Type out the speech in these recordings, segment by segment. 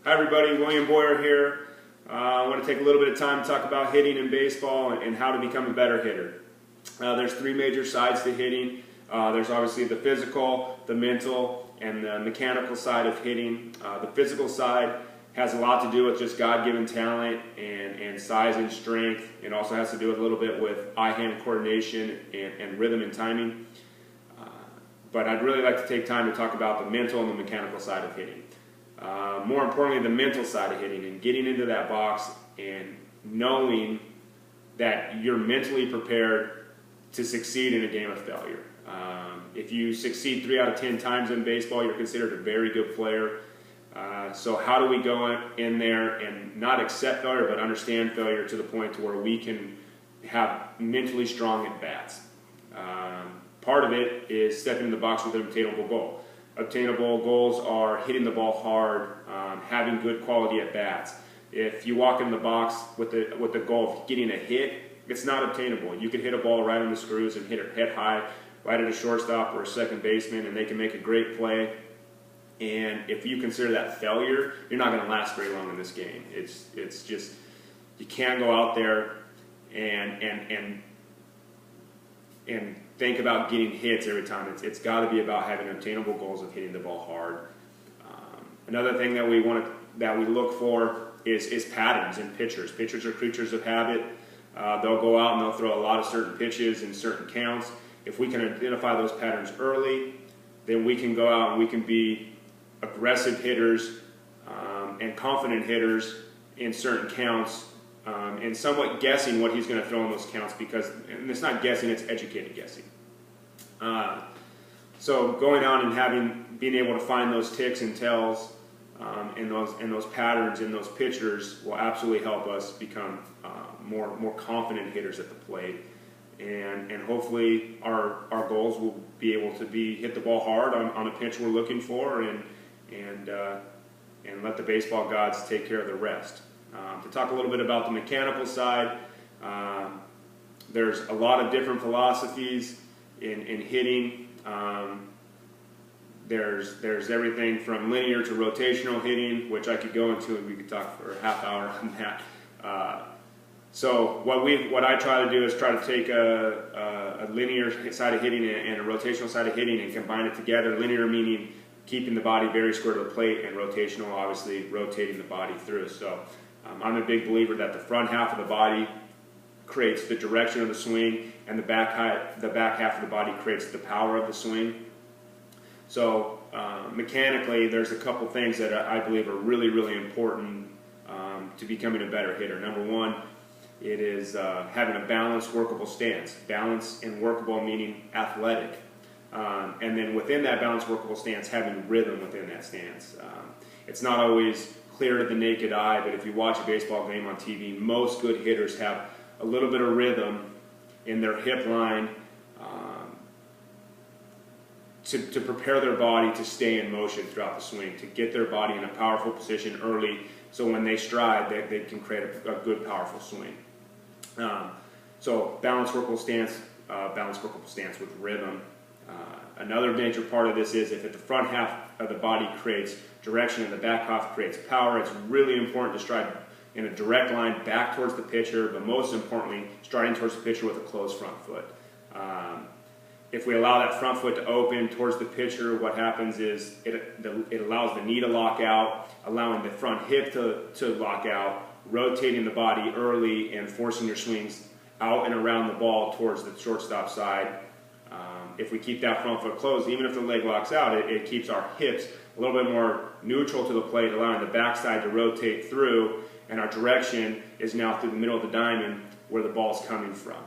Hi everybody, William Boyer here. I want to take a little bit of time to talk about hitting in baseball and how to become a better hitter. There's three major sides to hitting. There's obviously the physical, the mental, and the mechanical side of hitting. The physical side has a lot to do with just God-given talent and size and strength. It also has to do a little bit with eye-hand coordination and rhythm and timing. But I'd really like to take time to talk about the mental and the mechanical side of hitting. More importantly, the mental side of hitting and getting into that box and knowing that you're mentally prepared to succeed in a game of failure. If you succeed 3 out of 10 times in baseball, you're considered a very good player. So how do we go in there and not accept failure, but understand failure to the point to where we can have mentally strong at-bats? Part of it is stepping in the box with an obtainable goal. Obtainable goals are hitting the ball hard, having good quality at-bats. If you walk in the box with the goal of getting a hit, it's not obtainable. You can hit a ball right on the screws and hit it head high, right at a shortstop or a second baseman, and they can make a great play. And if you consider that failure, you're not going to last very long in this game. It's just, you can't go out there and think about getting hits every time. It's got to be about having obtainable goals of hitting the ball hard. Another thing that we look for is patterns in pitchers. Pitchers are creatures of habit. They'll go out and they'll throw a lot of certain pitches in certain counts. If we can identify those patterns early, then we can go out and we can be aggressive hitters and confident hitters in certain counts. And somewhat guessing what he's going to throw in those counts, and it's not guessing, it's educated guessing. So going out and being able to find those ticks and tells and those patterns in those pitchers will absolutely help us become more confident hitters at the plate. And hopefully our goals will be able to be hit the ball hard on a pitch we're looking for and let the baseball gods take care of the rest. To talk a little bit about the mechanical side, there's a lot of different philosophies in hitting. There's everything from linear to rotational hitting, which I could go into and we could talk for a half hour on that. So what I try to do is try to take a linear side of hitting and a rotational side of hitting and combine it together. Linear meaning keeping the body very square to the plate, and rotational obviously rotating the body through. So I'm a big believer that the front half of the body creates the direction of the swing, and the back half of the body creates the power of the swing. So mechanically, there's a couple things that I believe are really, really important to becoming a better hitter. Number one, it is having a balanced, workable stance. Balanced and workable meaning athletic. And then within that balanced, workable stance, having rhythm within that stance. It's not always clear to the naked eye, but if you watch a baseball game on TV, most good hitters have a little bit of rhythm in their hip line to prepare their body to stay in motion throughout the swing, to get their body in a powerful position early, so when they stride, they can create a good, powerful swing. So balanced, workable stance with rhythm. Another major part of this is if at the front half of the body creates direction and the back half creates power, it's really important to stride in a direct line back towards the pitcher, but most importantly, striding towards the pitcher with a closed front foot. If we allow that front foot to open towards the pitcher, what happens is it allows the knee to lock out, allowing the front hip to lock out, rotating the body early and forcing your swings out and around the ball towards the shortstop side. If we keep that front foot closed, even if the leg locks out, it keeps our hips a little bit more neutral to the plate, allowing the backside to rotate through, and our direction is now through the middle of the diamond where the ball's coming from.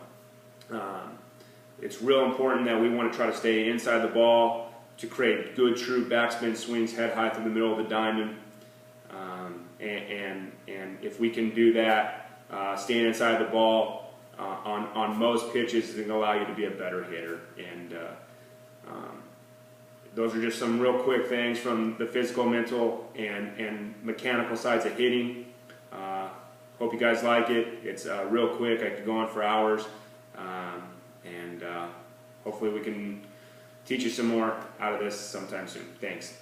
It's real important that we want to try to stay inside the ball to create good, true backspin swings head high through the middle of the diamond. And if we can do that, staying inside the ball on most pitches is going to allow you to be a better hitter. And those are just some real quick things from the physical, mental, and mechanical sides of hitting. Hope you guys like it. It's real quick. I could go on for hours. And hopefully we can teach you some more out of this sometime soon. Thanks.